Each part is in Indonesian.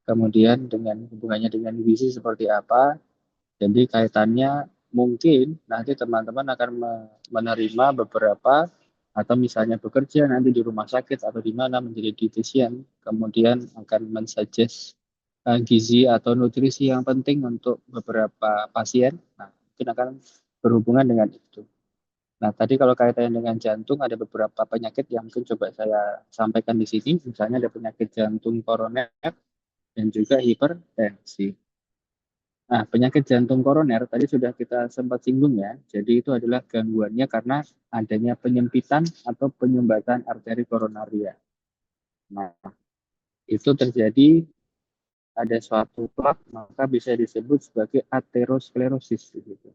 kemudian dengan hubungannya dengan gizi seperti apa. Jadi kaitannya mungkin nanti teman-teman akan menerima beberapa atau misalnya bekerja nanti di rumah sakit atau di mana menjadi dietitian, kemudian akan mensuggest gizi atau nutrisi yang penting untuk beberapa pasien. Nah, mungkin akan berhubungan dengan itu. Nah, tadi kalau kaitannya dengan jantung ada beberapa penyakit yang mungkin coba saya sampaikan di sini. Misalnya ada penyakit jantung koroner dan juga hipertensi. Nah, penyakit jantung koroner tadi sudah kita sempat singgung ya. Jadi itu adalah gangguannya karena adanya penyempitan atau penyumbatan arteri koronaria. Nah, itu terjadi ada suatu plak maka bisa disebut sebagai aterosklerosis gitu.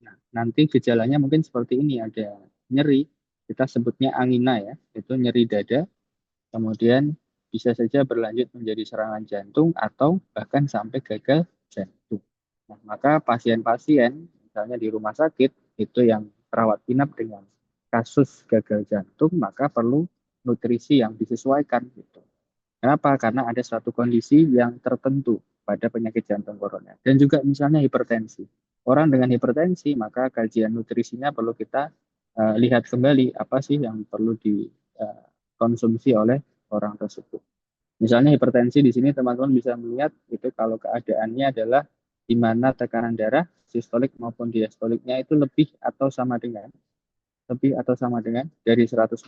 Nah, nanti gejalanya mungkin seperti ini, ada nyeri, kita sebutnya angina ya, itu nyeri dada, kemudian bisa saja berlanjut menjadi serangan jantung atau bahkan sampai gagal jantung. Nah, maka pasien-pasien misalnya di rumah sakit itu yang rawat inap dengan kasus gagal jantung maka perlu nutrisi yang disesuaikan gitu. Kenapa? Karena ada suatu kondisi yang tertentu pada penyakit jantung koroner. Dan juga misalnya hipertensi. Orang dengan hipertensi, maka kajian nutrisinya perlu kita lihat kembali apa sih yang perlu dikonsumsi oleh orang tersebut. Misalnya hipertensi di sini teman-teman bisa melihat itu kalau keadaannya adalah di mana tekanan darah sistolik maupun diastoliknya itu lebih atau sama dengan dari 140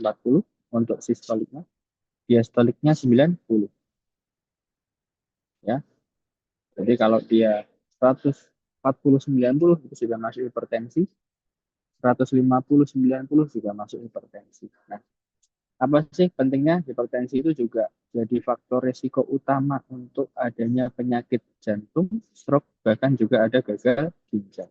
untuk sistoliknya, diastoliknya 90 ya. Jadi kalau dia 140 90 itu sudah masuk hipertensi, 150 90 juga masuk hipertensi. Nah, apa sih pentingnya hipertensi itu juga jadi faktor risiko utama untuk adanya penyakit jantung, stroke, bahkan juga ada gagal ginjal.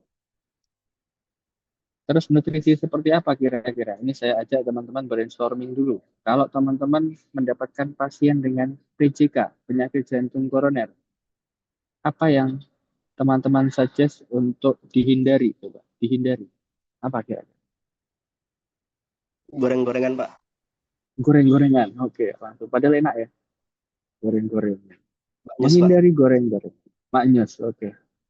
Terus nutrisi seperti apa kira-kira? Ini saya ajak teman-teman brainstorming dulu. Kalau teman-teman mendapatkan pasien dengan PJK, penyakit jantung koroner, apa yang teman-teman suggest untuk dihindari? Coba, dihindari. Apa kira-kira? Goreng-gorengan, Pak. Goreng-gorengan. Oke, langsung. Padahal enak ya, goreng-gorengan. Maknyus, Pak. Menghindari goreng-goreng. Maknyus, oke.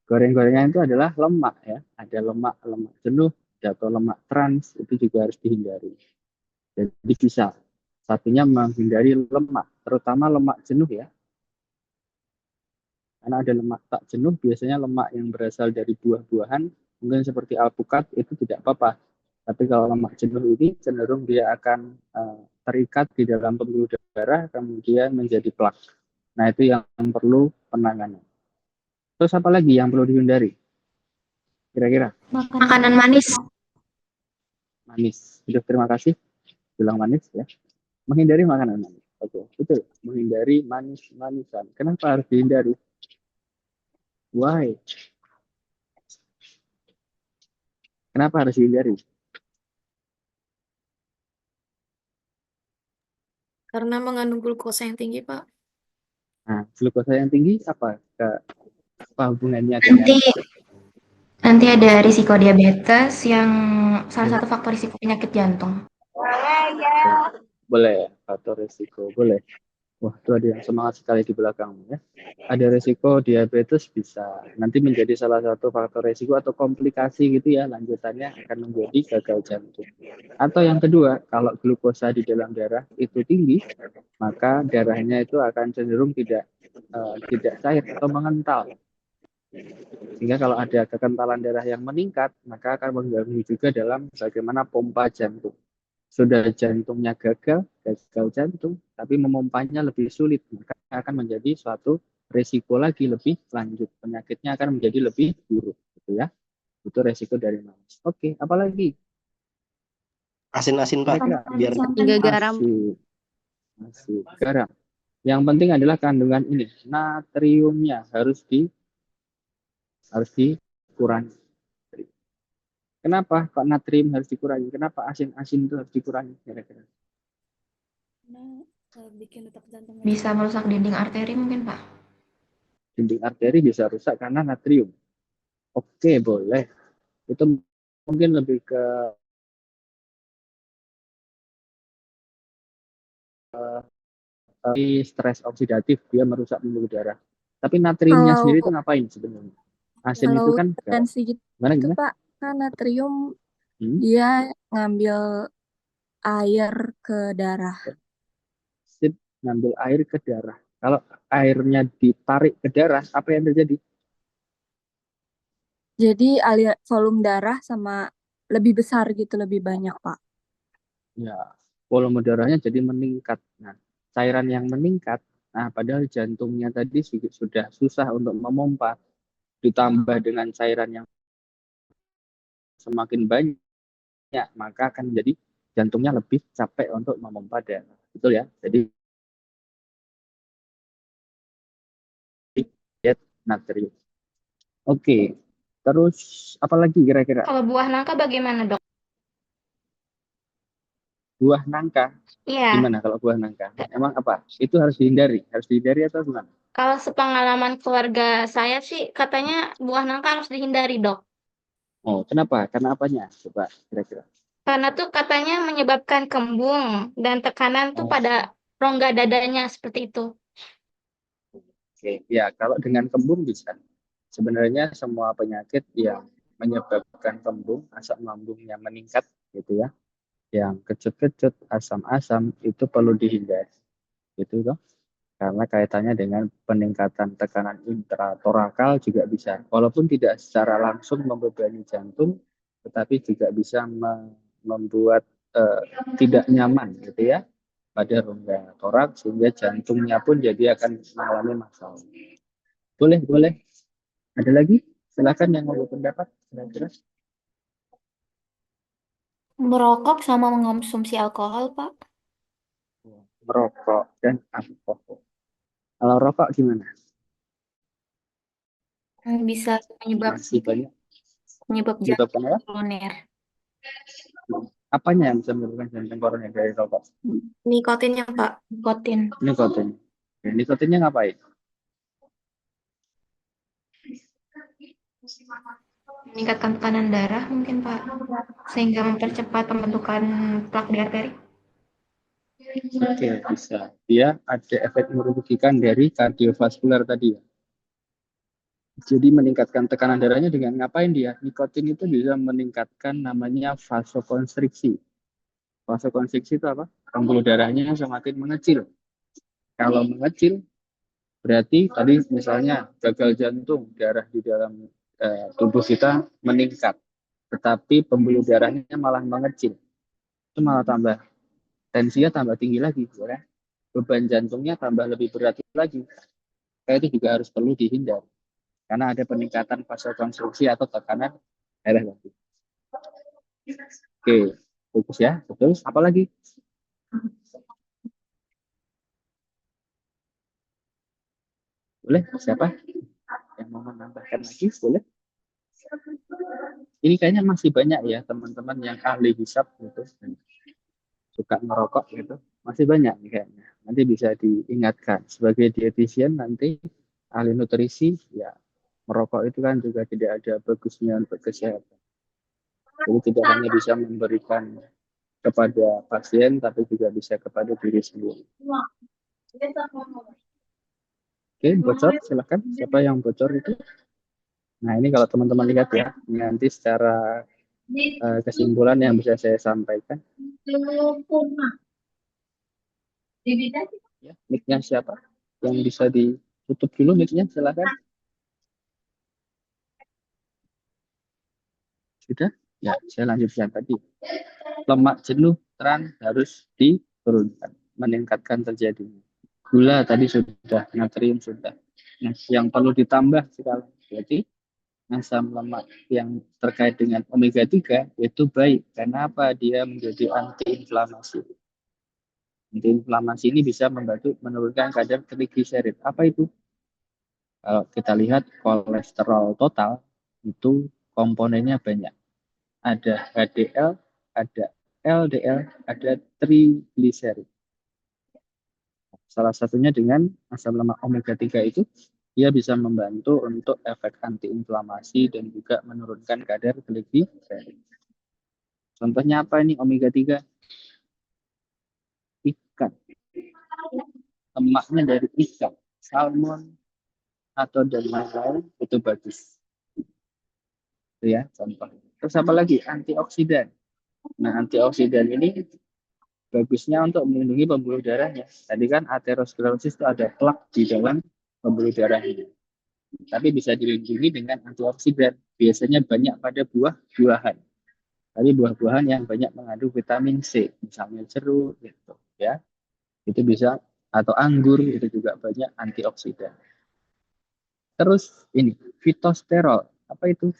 Goreng-gorengan itu adalah lemak ya. Ada lemak jenuh atau lemak trans itu juga harus dihindari. Jadi bisa satunya menghindari lemak, terutama lemak jenuh ya. Karena ada lemak tak jenuh, biasanya lemak yang berasal dari buah-buahan, mungkin seperti alpukat itu tidak apa-apa. Tapi kalau lemak jenuh ini cenderung dia akan terikat di dalam pembuluh darah, kemudian menjadi plak. Nah itu yang perlu penanganan. Terus apa lagi yang perlu dihindari? Kira-kira Makanan manis. manis. Sudah, terima kasih. Bilang manis ya. Menghindari makanan manis. Oke, betul. Menghindari manis-manisan. Kenapa harus dihindari? Why? Kenapa harus dihindari? Karena mengandung glukosa yang tinggi, Pak. Nah, glukosa yang tinggi apa hubungannya dengan Nanti ada risiko diabetes yang salah satu faktor risiko penyakit jantung. boleh faktor risiko? Boleh. Wah, itu ada yang semangat sekali di belakangmu ya. Ada risiko diabetes bisa nanti menjadi salah satu faktor risiko atau komplikasi gitu ya, lanjutannya akan menjadi gagal jantung. Atau yang kedua, kalau glukosa di dalam darah itu tinggi, maka darahnya itu akan cenderung tidak cair atau mengental. Sehingga kalau ada kekentalan darah yang meningkat, maka akan mengganggu juga dalam bagaimana pompa jantung. Sudah jantungnya gagal jantung, tapi memompanya lebih sulit, maka akan menjadi suatu resiko lagi lebih lanjut. Penyakitnya akan menjadi lebih buruk, gitu ya. Itu resiko dari manis. Oke, apalagi? Asin-asin, Pak. Kira-kira Biar Hingga garam. masih garam. Yang penting adalah kandungan ini, natriumnya harus dikurangi. Kenapa kok natrium harus dikurangi? Kenapa asin-asin itu harus dikurangi kira-kira? Bikin detak jantungnya Bisa merusak dinding arteri mungkin, Pak. Dinding arteri bisa rusak karena natrium. Oke, boleh. Itu mungkin lebih ke stres oksidatif, dia merusak pembuluh darah. Tapi natriumnya sendiri itu Kalau ngapain sebenarnya? Asin itu kan garam. tensi gitu Gimana? Pak, kan natrium Hmm? dia ngambil air ke darah. Sip, ngambil air ke darah. Kalau airnya ditarik ke darah, apa yang terjadi? Jadi volume darah sama lebih besar gitu, lebih banyak Pak. Ya, volume darahnya jadi meningkat. Nah, cairan yang meningkat, nah padahal jantungnya tadi sudah susah untuk memompa, ditambah dengan cairan yang semakin banyak, maka akan jadi jantungnya lebih capek untuk memompa darah. Betul ya? Jadi diet natrium. Oke. Terus apa lagi kira-kira? Kalau buah nangka bagaimana, Dok? Buah nangka. Iya, Gimana kalau buah nangka? Emang apa? Itu harus dihindari. Harus dihindari atau gimana? kalau sepengalaman keluarga saya sih katanya buah nangka harus dihindari, Dok. Oh, kenapa? Karena apanya? Coba kira-kira. Karena tuh katanya menyebabkan kembung dan tekanan tuh Oh, pada rongga dadanya seperti itu. oke. Ya, kalau dengan kembung bisa. Sebenarnya semua penyakit yang menyebabkan kembung, asam lambungnya meningkat gitu ya, yang kecut-kecut, asam-asam itu perlu dihindari. Gitu toh. Karena kaitannya dengan peningkatan tekanan intratorakal juga bisa. Walaupun tidak secara langsung membebani jantung, tetapi juga bisa membuat tidak nyaman gitu ya pada rongga torak sehingga jantungnya pun jadi akan mengalami masalah. Boleh, boleh. Ada lagi? Silakan yang mau berpendapat. Kira-kira. Merokok sama mengonsumsi alkohol, Pak. Merokok dan alkohol. Kalau rokok gimana? Bisa Masih banyak. penyebab Menyebabkan apa? koroner. Apanya yang bisa menyebabkan jantung koroner dari rokok? Nikotinnya, Pak. Nikotin. Nikotin. Ya, nikotinnya ngapain? Meningkatkan tekanan darah mungkin, Pak. Sehingga mempercepat pembentukan plak di arteri. Oke, bisa. Dia ada efek merugikan dari kardiovaskular tadi ya. Jadi meningkatkan tekanan darahnya dengan ngapain dia? Nikotin itu bisa meningkatkan namanya vasokonstriksi. Vasokonstriksi itu apa? Pembuluh darahnya semakin mengecil. Kalau mengecil, berarti tadi misalnya gagal jantung, darah di dalam tubuh kita meningkat. Tetapi pembuluh darahnya malah mengecil. Itu malah tambah tensinya tambah tinggi lagi. Ya. Beban jantungnya tambah lebih berat lagi. Kayak itu juga harus perlu dihindari. Karena ada peningkatan vasokonstriksi atau tekanan darah lagi. Oke, fokus ya. Betul. Apa lagi? Boleh? Siapa yang mau menambahkan lagi? Boleh? Ini kayaknya masih banyak ya teman-teman yang ahli hisap gitu, suka merokok gitu. Masih banyak nih kayaknya. Nanti bisa diingatkan sebagai dietitian nanti ahli nutrisi ya merokok itu kan juga tidak ada bagusnya untuk kesehatan. Jadi tidak hanya bisa memberikan kepada pasien tapi juga bisa kepada diri sendiri. Oke, bocor silakan. Siapa yang bocor itu? Nah, ini kalau teman-teman lihat ya, nanti secara kesimpulan yang bisa saya sampaikan. Ya, mic-nya siapa? Yang bisa ditutup dulu mic-nya, silakan. Sudah? Ya, saya lanjutkan tadi. Lemak jenuh trans harus diturunkan, meningkatkan terjadinya. Gula tadi sudah, natrium sudah. Nah, yang perlu ditambah sekarang berarti asam lemak yang terkait dengan omega 3 itu baik. Karena apa? Dia menjadi antiinflamasi. Antiinflamasi ini bisa membantu menurunkan kadar trigliserid. Apa itu? Kalau kita lihat kolesterol total itu komponennya banyak. Ada HDL, ada LDL, ada trigliserid. Salah satunya dengan asam lemak omega 3 itu dia bisa membantu untuk efek antiinflamasi dan juga menurunkan kadar trigliserid. Contohnya apa ini omega 3? Ikan. lemaknya dari ikan, salmon, atau dan lain-lain, itu bagus. Itu ya, contoh. Terus apa lagi? Antioksidan. Nah, antioksidan ini bagusnya untuk melindungi pembuluh darahnya. Tadi kan aterosklerosis itu ada plak di dalam pembuluh darahnya. Tapi bisa dilindungi dengan antioksidan. Biasanya banyak pada buah-buahan. Tadi buah-buahan yang banyak mengandung vitamin C, misalnya jeruk, gitu ya. Itu bisa, atau anggur, itu juga banyak antioksidan. Terus ini, fitosterol. Apa itu?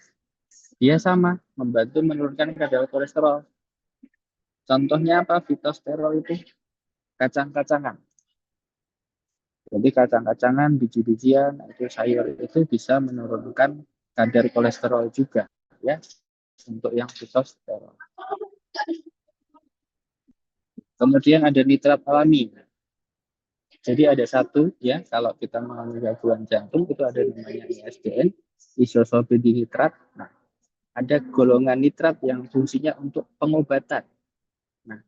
Dia sama, membantu menurunkan kadar kolesterol. Contohnya apa fitosterol itu? Kacang-kacangan. Jadi kacang-kacangan, biji-bijian, itu sayur itu bisa menurunkan kadar kolesterol juga, ya, untuk yang fitosterol. Kemudian ada nitrat alami. Jadi ada satu, ya, kalau kita mengalami gangguan jantung itu ada namanya ISDN, isosalpinidinitrat. Nah, ada golongan nitrat yang fungsinya untuk pengobatan. Nah,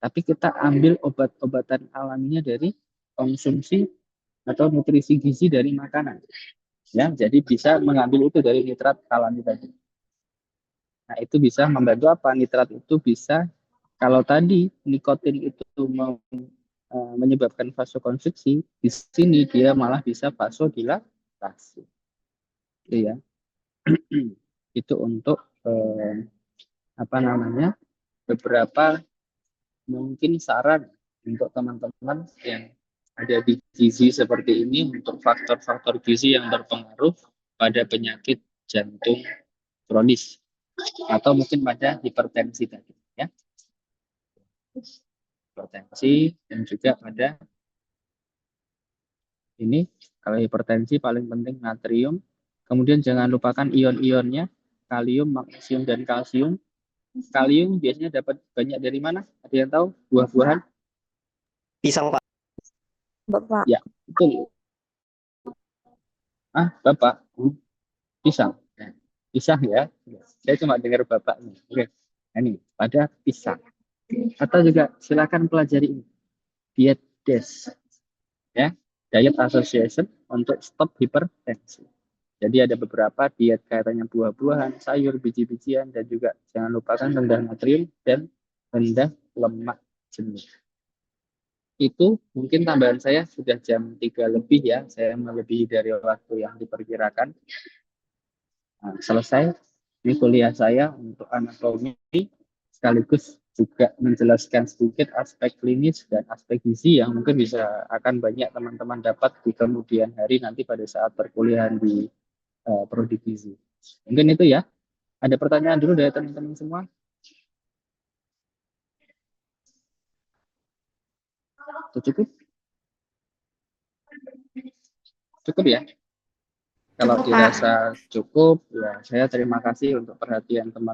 tapi kita ambil obat-obatan alaminya dari konsumsi atau nutrisi gizi dari makanan. Ya, jadi bisa mengambil itu dari nitrat alami tadi. Nah, itu bisa membantu apa? Nitrat itu bisa, kalau tadi nikotin itu menyebabkan vasokonstriksi, di sini dia malah bisa vasodilatasi. Itu ya. Itu untuk apa namanya? Beberapa mungkin saran untuk teman-teman yang ada di gizi seperti ini untuk faktor-faktor gizi yang berpengaruh pada penyakit jantung kronis atau mungkin pada hipertensi tadi, ya. Hipertensi dan juga pada ini, kalau hipertensi paling penting natrium. Kemudian jangan lupakan ion-ionnya, kalium, magnesium, dan kalsium. Kalium biasanya dapat banyak dari mana? Ada yang tahu? Buah-buahan? Pisang, Pak. Bapak. Ya, betul. Bapak, pisang. Nah, pisang ya. Saya cuma dengar bapaknya. Oke. Nah, ini pada pisang. Atau juga silakan pelajari ini. Diet DASH. Ya, Diet Association untuk stop hipertensi. Jadi ada beberapa diet kaitannya buah-buahan, sayur, biji-bijian, dan juga jangan lupakan rendah natrium dan rendah lemak jenuh. Itu mungkin tambahan saya sudah jam 3 lebih ya, saya melebihi dari waktu yang diperkirakan. Nah, selesai ini kuliah saya untuk anatomi, sekaligus juga menjelaskan sedikit aspek klinis dan aspek gizi yang mungkin bisa akan banyak teman-teman dapat di kemudian hari nanti pada saat perkuliahan di prodi gizi. Mungkin itu ya. Ada pertanyaan dulu dari teman-teman semua? Cukup? Cukup ya? Kalau Cukup, Pak. dirasa cukup, ya saya terima kasih untuk perhatian teman-teman.